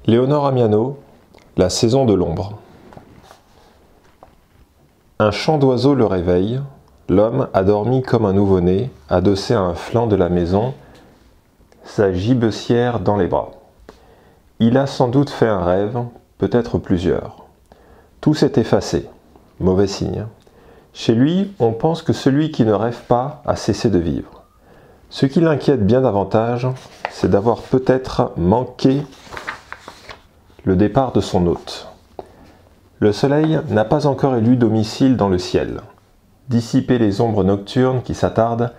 Léonore Amiano, La saison de l'ombre. Un chant d'oiseau le réveille. L'homme a dormi comme un nouveau-né, adossé à un flanc de la maison, sa gibecière dans les bras. Il a sans doute fait un rêve, peut-être plusieurs. Tout s'est effacé. Mauvais signe. Chez lui, on pense que celui qui ne rêve pas a cessé de vivre. Ce qui l'inquiète bien davantage, c'est d'avoir peut-être manqué le départ de son hôte. Le soleil n'a pas encore élu domicile dans le ciel, dissiper les ombres nocturnes qui s'attardent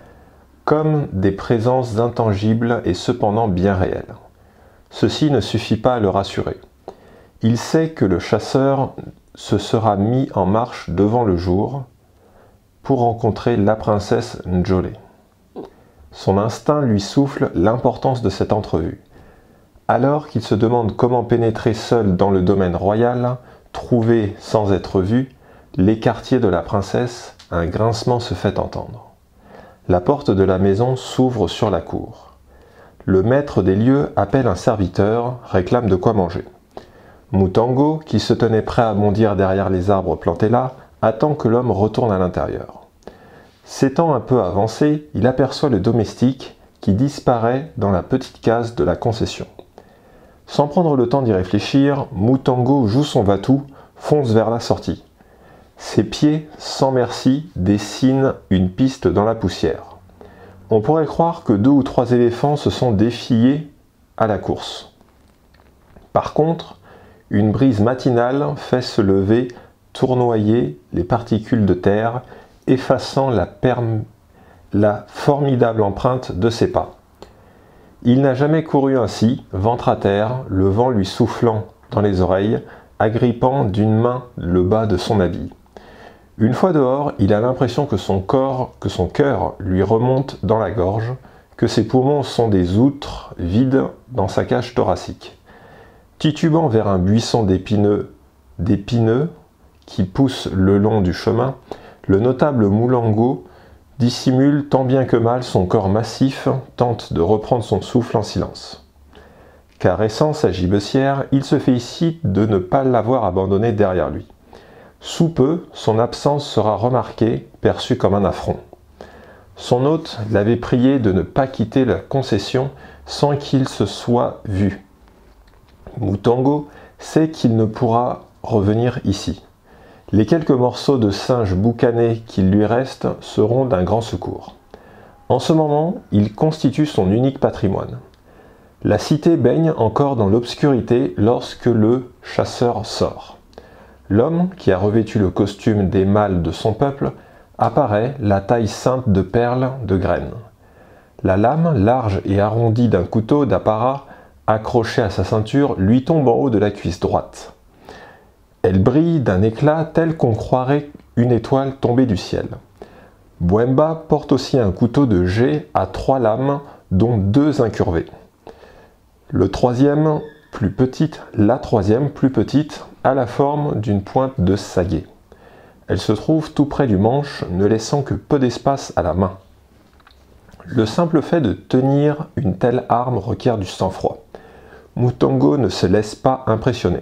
comme des présences intangibles et cependant bien réelles. Ceci ne suffit pas à le rassurer. Il sait que le chasseur se sera mis en marche devant le jour pour rencontrer la princesse Njole. Son instinct lui souffle l'importance de cette entrevue. Alors qu'il se demande comment pénétrer seul dans le domaine royal, trouver sans être vu les quartiers de la princesse, un grincement se fait entendre. La porte de la maison s'ouvre sur la cour. Le maître des lieux appelle un serviteur, réclame de quoi manger. Mutango, qui se tenait prêt à bondir derrière les arbres plantés là, attend que l'homme retourne à l'intérieur. S'étant un peu avancé, il aperçoit le domestique qui disparaît dans la petite case de la concession. Sans prendre le temps d'y réfléchir, Mutango joue son va-tout, fonce vers la sortie. Ses pieds, sans merci, dessinent une piste dans la poussière. On pourrait croire que 2 ou 3 éléphants se sont défiés à la course. Par contre, une brise matinale fait se lever, tournoyer les particules de terre, effaçant la formidable empreinte de ses pas. Il n'a jamais couru ainsi, ventre à terre, le vent lui soufflant dans les oreilles, agrippant d'une main le bas de son habit. Une fois dehors, il a l'impression que son cœur lui remonte dans la gorge, que ses poumons sont des outres vides dans sa cage thoracique. Titubant vers un buisson d'épineux qui pousse le long du chemin, le notable Mulango dissimule tant bien que mal son corps massif, tente de reprendre son souffle en silence. Caressant sa gibecière, il se félicite de ne pas l'avoir abandonné derrière lui. Sous peu, son absence sera remarquée, perçue comme un affront. Son hôte l'avait prié de ne pas quitter la concession sans qu'il se soit vu. Mutango sait qu'il ne pourra revenir ici. Les quelques morceaux de singe boucané qu'il lui reste seront d'un grand secours. En ce moment, il constitue son unique patrimoine. La cité baigne encore dans l'obscurité lorsque le chasseur sort. L'homme, qui a revêtu le costume des mâles de son peuple, apparaît, la taille ceinte de perles de graines. La lame, large et arrondie d'un couteau d'apparat, accroché à sa ceinture, lui tombe en haut de la cuisse droite. Elle brille d'un éclat tel qu'on croirait une étoile tombée du ciel. Bwemba porte aussi un couteau de jet à 3 lames, dont 2 incurvées. La troisième, plus petite, a la forme d'une pointe de saguet. Elle se trouve tout près du manche, ne laissant que peu d'espace à la main. Le simple fait de tenir une telle arme requiert du sang-froid. Mutango ne se laisse pas impressionner.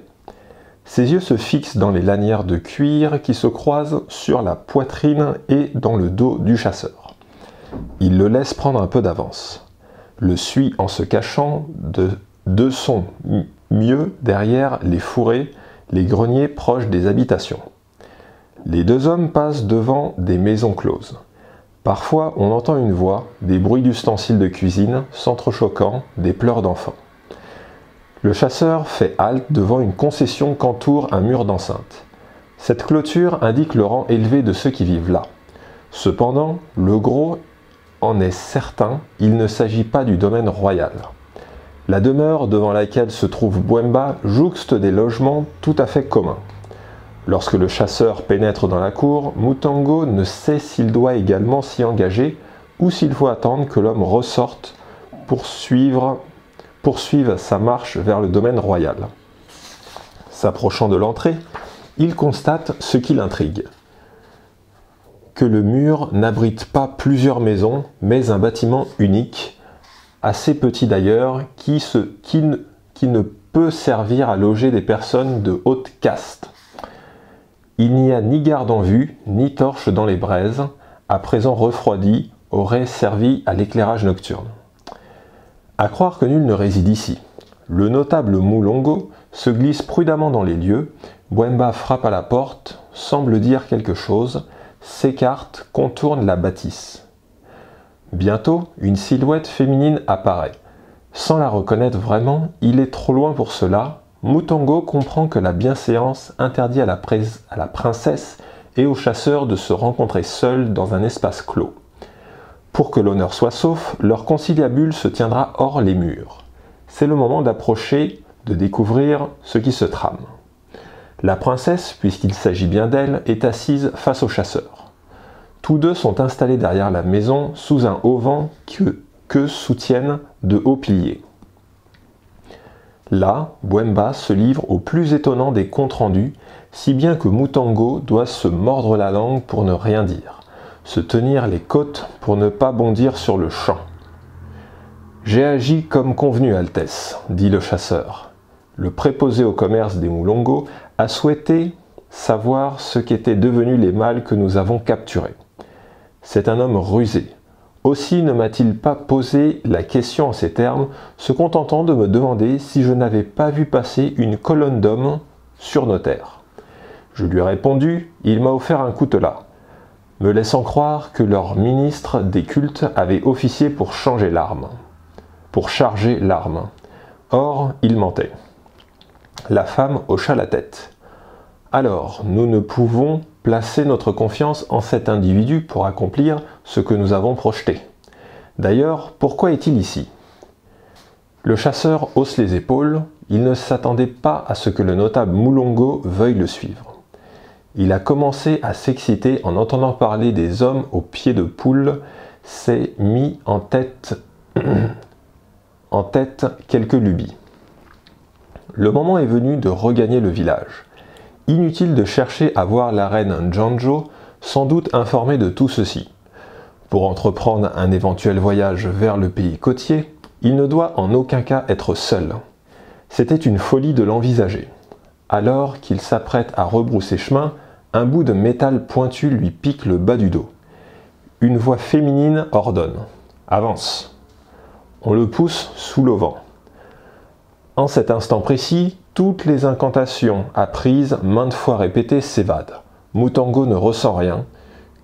Ses yeux se fixent dans les lanières de cuir qui se croisent sur la poitrine et dans le dos du chasseur. Il le laisse prendre un peu d'avance. Le suit en se cachant de son mieux derrière les fourrés, les greniers proches des habitations. Les 2 hommes passent devant des maisons closes. Parfois, on entend une voix, des bruits d'ustensiles de cuisine, s'entrechoquant, des pleurs d'enfants. Le chasseur fait halte devant une concession qu'entoure un mur d'enceinte. Cette clôture indique le rang élevé de ceux qui vivent là. Cependant, le gros en est certain, il ne s'agit pas du domaine royal. La demeure devant laquelle se trouve Bwemba jouxte des logements tout à fait communs. Lorsque le chasseur pénètre dans la cour, Mutango ne sait s'il doit également s'y engager ou s'il faut attendre que l'homme ressorte poursuive sa marche vers le domaine royal. S'approchant de l'entrée, il constate ce qui l'intrigue. Que le mur n'abrite pas plusieurs maisons, mais un bâtiment unique, assez petit d'ailleurs, qui ne peut servir à loger des personnes de haute caste. Il n'y a ni garde en vue, ni torche dans les braises, à présent refroidies, auraient servi à l'éclairage nocturne. À croire que nul ne réside ici. Le notable Moulongo se glisse prudemment dans les lieux, Bwemba frappe à la porte, semble dire quelque chose, s'écarte, contourne la bâtisse. Bientôt, une silhouette féminine apparaît. Sans la reconnaître vraiment, il est trop loin pour cela. Mutongo comprend que la bienséance interdit à la princesse et aux chasseurs de se rencontrer seuls dans un espace clos. Pour que l'honneur soit sauf, leur conciliabule se tiendra hors les murs. C'est le moment d'approcher, de découvrir ce qui se trame. La princesse, puisqu'il s'agit bien d'elle, est assise face aux chasseurs. Tous deux sont installés derrière la maison, sous un auvent que soutiennent de hauts piliers. Là, Bwemba se livre au plus étonnant des comptes rendus, si bien que Mutongo doit se mordre la langue pour ne rien dire, se tenir les côtes pour ne pas bondir sur le champ. « J'ai agi comme convenu, Altesse, » dit le chasseur. Le préposé au commerce des Moulongo a souhaité savoir ce qu'étaient devenus les mâles que nous avons capturés. C'est un homme rusé. Aussi ne m'a-t-il pas posé la question en ces termes, se contentant de me demander si je n'avais pas vu passer une colonne d'hommes sur nos terres. Je lui ai répondu, il m'a offert un coutelas, me laissant croire que leur ministre des cultes avait officié pour charger l'arme. Or, il mentait. La femme hocha la tête. Alors, nous ne pouvons placer notre confiance en cet individu pour accomplir ce que nous avons projeté. D'ailleurs, pourquoi est-il ici? Le chasseur hausse les épaules, il ne s'attendait pas à ce que le notable Moulongo veuille le suivre. Il a commencé à s'exciter en entendant parler des hommes aux pieds de poule, s'est mis en tête quelques lubies. Le moment est venu de regagner le village. Inutile de chercher à voir la reine Njanjo, sans doute informée de tout ceci. Pour entreprendre un éventuel voyage vers le pays côtier, il ne doit en aucun cas être seul. C'était une folie de l'envisager. Alors qu'il s'apprête à rebrousser chemin, un bout de métal pointu lui pique le bas du dos. Une voix féminine ordonne « Avance !» On le pousse sous l'auvent. En cet instant précis, toutes les incantations apprises, maintes fois répétées, s'évadent. Mutongo ne ressent rien,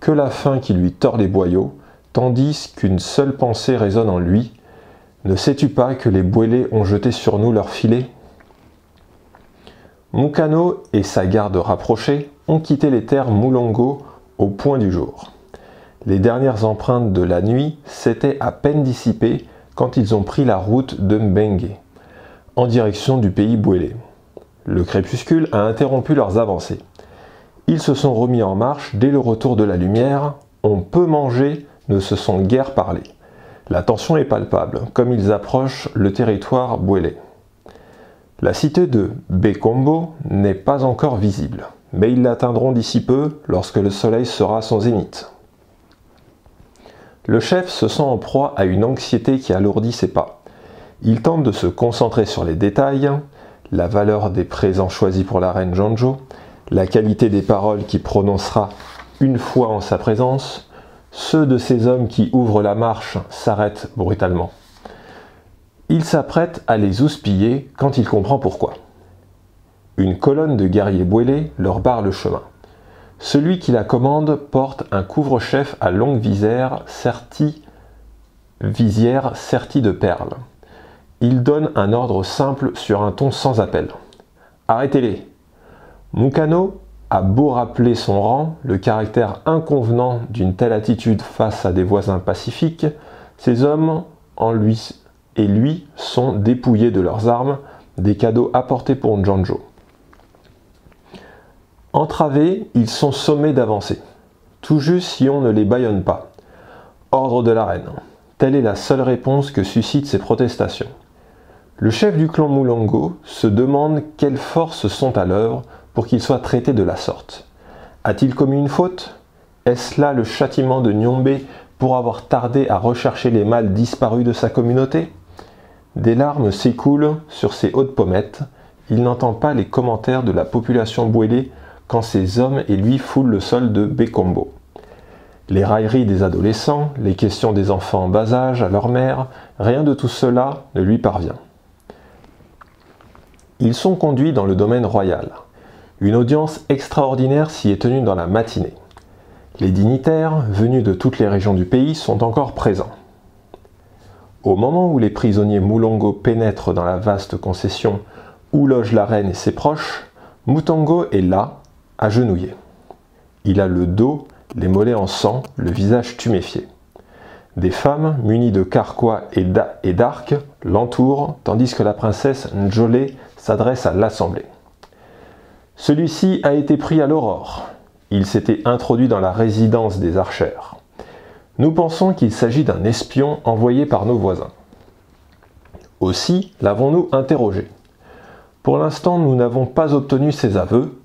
que la faim qui lui tord les boyaux, tandis qu'une seule pensée résonne en lui. Ne sais-tu pas que les Bwélés ont jeté sur nous leurs filets? Mukano et sa garde rapprochée ont quitté les terres Moulongo au point du jour. Les dernières empreintes de la nuit s'étaient à peine dissipées quand ils ont pris la route de Mbengue, en direction du pays Bwélé. Le crépuscule a interrompu leurs avancées. Ils se sont remis en marche dès le retour de la lumière. On peut manger, ne se sont guère parlé. La tension est palpable, comme ils approchent le territoire Bwélé. La cité de Bekombo n'est pas encore visible, mais ils l'atteindront d'ici peu lorsque le soleil sera à son zénith. Le chef se sent en proie à une anxiété qui alourdit ses pas. Il tente de se concentrer sur les détails, la valeur des présents choisis pour la reine Njanjo, la qualité des paroles qu'il prononcera une fois en sa présence, ceux de ces hommes qui ouvrent la marche s'arrêtent brutalement. Il s'apprête à les houspiller quand il comprend pourquoi. Une colonne de guerriers Bwélés leur barre le chemin. Celui qui la commande porte un couvre-chef à longue visière sertie de perles. Il donne un ordre simple sur un ton sans appel. « Arrêtez-les !» Mukano a beau rappeler son rang, le caractère inconvenant d'une telle attitude face à des voisins pacifiques, ces hommes et lui sont dépouillés de leurs armes, des cadeaux apportés pour Njanjo. Entravés, ils sont sommés d'avancer. Tout juste si on ne les bâillonne pas. Ordre de la reine. Telle est la seule réponse que suscitent ces protestations. Le chef du clan Moulongo se demande quelles forces sont à l'œuvre pour qu'il soit traité de la sorte. A-t-il commis une faute? Est-ce là le châtiment de Nyombe pour avoir tardé à rechercher les mâles disparus de sa communauté? Des larmes s'écoulent sur ses hautes pommettes. Il n'entend pas les commentaires de la population bouélée quand ses hommes et lui foulent le sol de Bécombo. Les railleries des adolescents, les questions des enfants en bas âge à leur mère, rien de tout cela ne lui parvient. Ils sont conduits dans le domaine royal. Une audience extraordinaire s'y est tenue dans la matinée. Les dignitaires, venus de toutes les régions du pays, sont encore présents. Au moment où les prisonniers Mulongo pénètrent dans la vaste concession où loge la reine et ses proches, Mutongo est là, agenouillé. Il a le dos, les mollets en sang, le visage tuméfié. Des femmes, munies de carquois et d'arcs, l'entourent, tandis que la princesse Njolé s'adresse à l'assemblée. Celui-ci a été pris à l'aurore. Il s'était introduit dans la résidence des archères. Nous pensons qu'il s'agit d'un espion envoyé par nos voisins. Aussi l'avons-nous interrogé. Pour l'instant, nous n'avons pas obtenu ses aveux.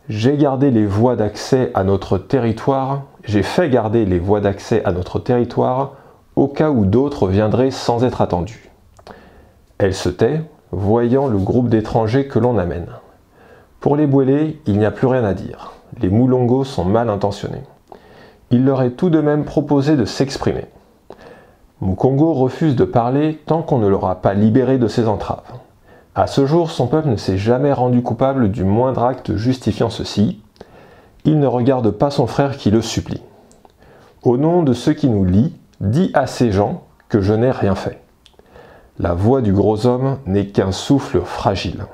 J'ai fait garder les voies d'accès à notre territoire au cas où d'autres viendraient sans être attendus. Elle se tait, voyant le groupe d'étrangers que l'on amène. Pour les Bouélés, il n'y a plus rien à dire. Les Mulongo sont mal intentionnés. Il leur est tout de même proposé de s'exprimer. Mukongo refuse de parler tant qu'on ne l'aura pas libéré de ses entraves. À ce jour, son peuple ne s'est jamais rendu coupable du moindre acte justifiant ceci. Il ne regarde pas son frère qui le supplie. Au nom de ceux qui nous lient, dis à ces gens que je n'ai rien fait. La voix du gros homme n'est qu'un souffle fragile.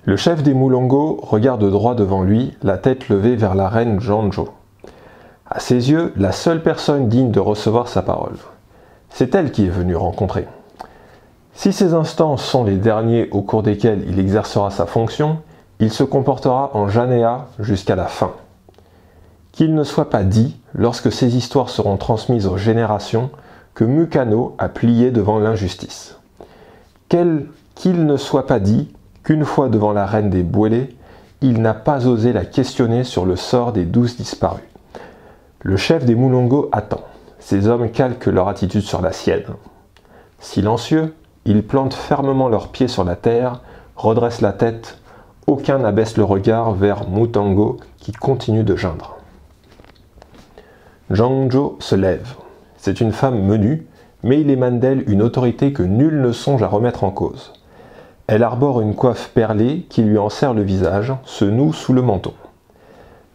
Le chef des Mulongo regarde droit devant lui, la tête levée vers la reine Janjo. À ses yeux, la seule personne digne de recevoir sa parole. C'est elle qui est venue rencontrer. Si ces instants sont les derniers au cours desquels il exercera sa fonction, il se comportera en Janéa jusqu'à la fin. Qu'il ne soit pas dit, lorsque ces histoires seront transmises aux générations, que Mukano a plié devant l'injustice. Qu'il ne soit pas dit qu'une fois devant la reine des Bouélés, il n'a pas osé la questionner sur le sort des 12 disparus. Le chef des Mulongo attend. Ses hommes calquent leur attitude sur la sienne. Silencieux, ils plantent fermement leurs pieds sur la terre, redressent la tête. Aucun n'abaisse le regard vers Mutongo qui continue de geindre. Janjo se lève. C'est une femme menue, mais il émane d'elle une autorité que nul ne songe à remettre en cause. Elle arbore une coiffe perlée qui lui enserre le visage, se noue sous le menton.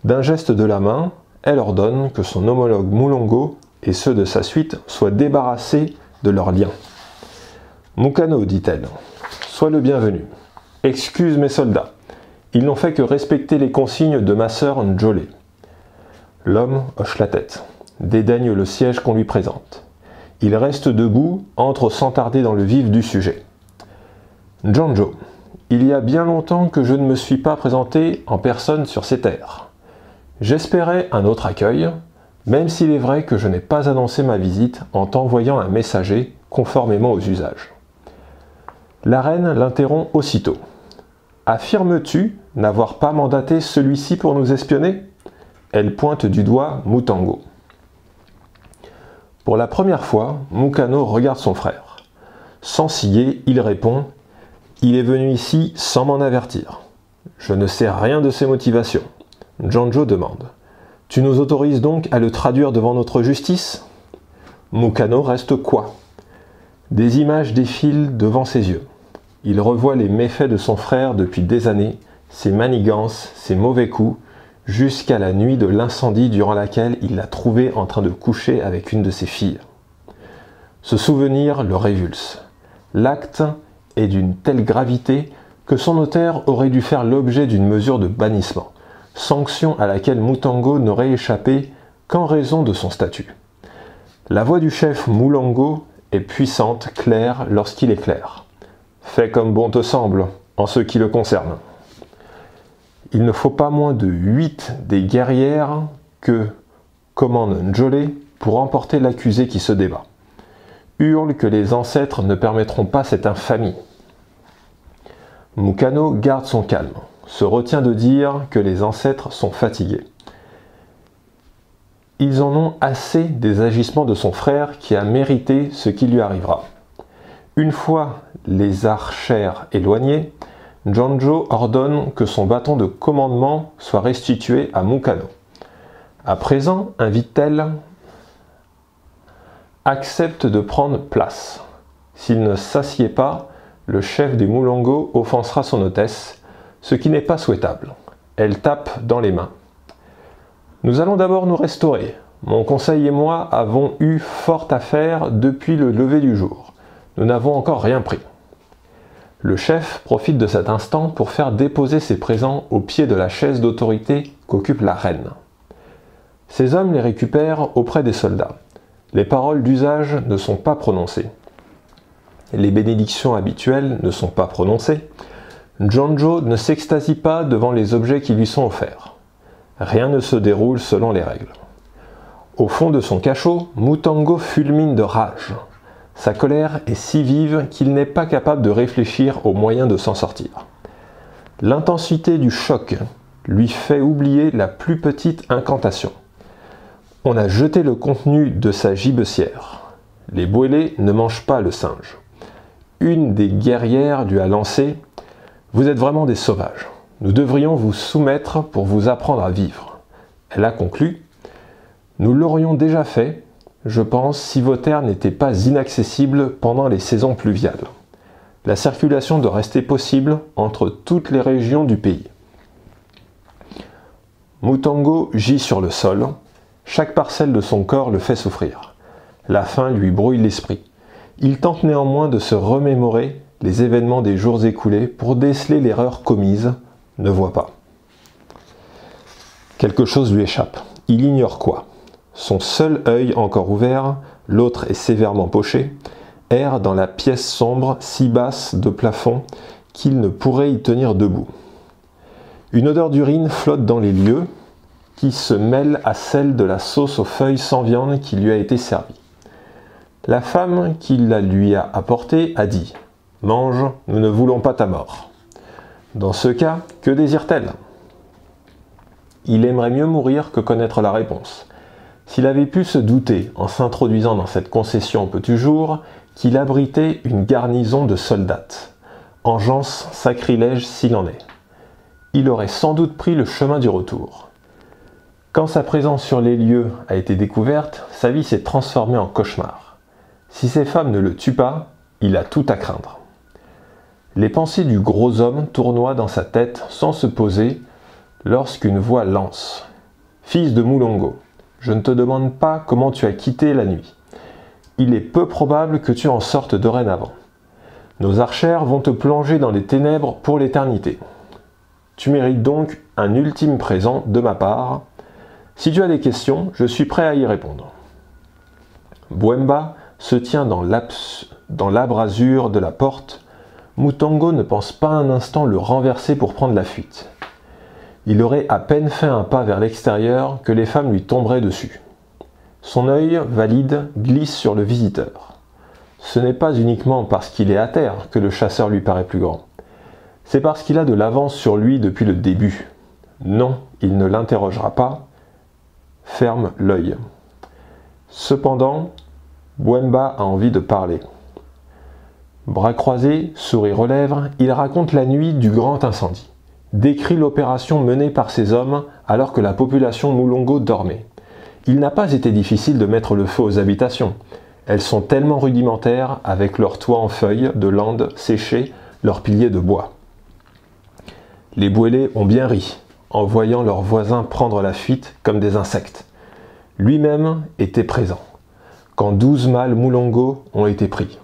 D'un geste de la main, elle ordonne que son homologue Mulongo et ceux de sa suite soient débarrassés de leurs liens. « Mukano, dit-elle, sois le bienvenu. Excuse mes soldats, ils n'ont fait que respecter les consignes de ma sœur Njolé. » L'homme hoche la tête, dédaigne le siège qu'on lui présente. Il reste debout, entre sans tarder dans le vif du sujet. « Janjo, il y a bien longtemps que je ne me suis pas présenté en personne sur ces terres. J'espérais un autre accueil, même s'il est vrai que je n'ai pas annoncé ma visite en t'envoyant un messager conformément aux usages. » La reine l'interrompt aussitôt. « Affirmes-tu n'avoir pas mandaté celui-ci pour nous espionner ?» Elle pointe du doigt Mutongo. Pour la première fois, Mukano regarde son frère. Sans ciller, il répond « Il est venu ici sans m'en avertir. Je ne sais rien de ses motivations. » Janjo demande « Tu nous autorises donc à le traduire devant notre justice ?» Mukano reste quoi? Des images défilent devant ses yeux. Il revoit les méfaits de son frère depuis des années, ses manigances, ses mauvais coups, jusqu'à la nuit de l'incendie durant laquelle il l'a trouvé en train de coucher avec une de ses filles. Ce souvenir le révulse. L'acte est d'une telle gravité que son auteur aurait dû faire l'objet d'une mesure de bannissement, sanction à laquelle Mutongo n'aurait échappé qu'en raison de son statut. La voix du chef Mulongo est puissante, claire lorsqu'il éclaire. Fais comme bon te semble, en ce qui le concerne. Il ne faut pas moins de 8 des guerrières que commande Njolé pour emporter l'accusé qui se débat. Hurle que les ancêtres ne permettront pas cette infamie. Mukano garde son calme, se retient de dire que les ancêtres sont fatigués. Ils en ont assez des agissements de son frère qui a mérité ce qui lui arrivera. Une fois les archères éloignés, Janjo ordonne que son bâton de commandement soit restitué à Mukano. À présent, un Vittel accepte de prendre place. S'il ne s'assied pas, le chef des Mulongo offensera son hôtesse, ce qui n'est pas souhaitable. Elle tape dans les mains. Nous allons d'abord nous restaurer. Mon conseil et moi avons eu fort à faire depuis le lever du jour. Nous n'avons encore rien pris. Le chef profite de cet instant pour faire déposer ses présents au pied de la chaise d'autorité qu'occupe la reine. Ces hommes les récupèrent auprès des soldats. Les paroles d'usage ne sont pas prononcées. Les bénédictions habituelles ne sont pas prononcées. Janjo ne s'extasie pas devant les objets qui lui sont offerts. Rien ne se déroule selon les règles. Au fond de son cachot, Mutango fulmine de rage. Sa colère est si vive qu'il n'est pas capable de réfléchir aux moyens de s'en sortir. L'intensité du choc lui fait oublier la plus petite incantation. On a jeté le contenu de sa gibecière. Les Bwélé ne mangent pas le singe. Une des guerrières lui a lancé « Vous êtes vraiment des sauvages. Nous devrions vous soumettre pour vous apprendre à vivre. » Elle a conclu « Nous l'aurions déjà fait, je pense, si vos terres n'étaient pas inaccessibles pendant les saisons pluviales. La circulation doit rester possible entre toutes les régions du pays. » Mutango gît sur le sol. Chaque parcelle de son corps le fait souffrir. La faim lui brouille l'esprit. Il tente néanmoins de se remémorer les événements des jours écoulés pour déceler l'erreur commise, ne voit pas. Quelque chose lui échappe. Il ignore quoi. Son seul œil encore ouvert, l'autre est sévèrement poché, erre dans la pièce sombre si basse de plafond qu'il ne pourrait y tenir debout. Une odeur d'urine flotte dans les lieux, qui se mêle à celle de la sauce aux feuilles sans viande qui lui a été servie. La femme qui la lui a apportée a dit « Mange, nous ne voulons pas ta mort. » Dans ce cas, que désire-t-elle? Il aimerait mieux mourir que connaître la réponse. S'il avait pu se douter, en s'introduisant dans cette concession au petit jour, qu'il abritait une garnison de soldats. Engeance sacrilège s'il en est. Il aurait sans doute pris le chemin du retour. Quand sa présence sur les lieux a été découverte, sa vie s'est transformée en cauchemar. Si ces femmes ne le tuent pas, il a tout à craindre. Les pensées du gros homme tournoient dans sa tête sans se poser lorsqu'une voix lance « Fils de Mulongo, je ne te demande pas comment tu as quitté la nuit. Il est peu probable que tu en sortes dorénavant. Nos archères vont te plonger dans les ténèbres pour l'éternité. Tu mérites donc un ultime présent de ma part. Si tu as des questions, je suis prêt à y répondre. » Bwemba se tient dans l'abrasure de la porte. Mutango ne pense pas un instant le renverser pour prendre la fuite. Il aurait à peine fait un pas vers l'extérieur que les femmes lui tomberaient dessus. Son œil valide glisse sur le visiteur. Ce n'est pas uniquement parce qu'il est à terre que le chasseur lui paraît plus grand. C'est parce qu'il a de l'avance sur lui depuis le début. Non, il ne l'interrogera pas. Ferme l'œil. Cependant, Bwemba a envie de parler. Bras croisés, sourire aux lèvres, il raconte la nuit du grand incendie. Décrit l'opération menée par ses hommes alors que la population Mulongo dormait. Il n'a pas été difficile de mettre le feu aux habitations. Elles sont tellement rudimentaires avec leurs toits en feuilles de lande séchées, leurs piliers de bois. Les Bwélé ont bien ri, en voyant leurs voisins prendre la fuite comme des insectes. Lui-même était présent, quand 12 mâles Mulongo ont été pris.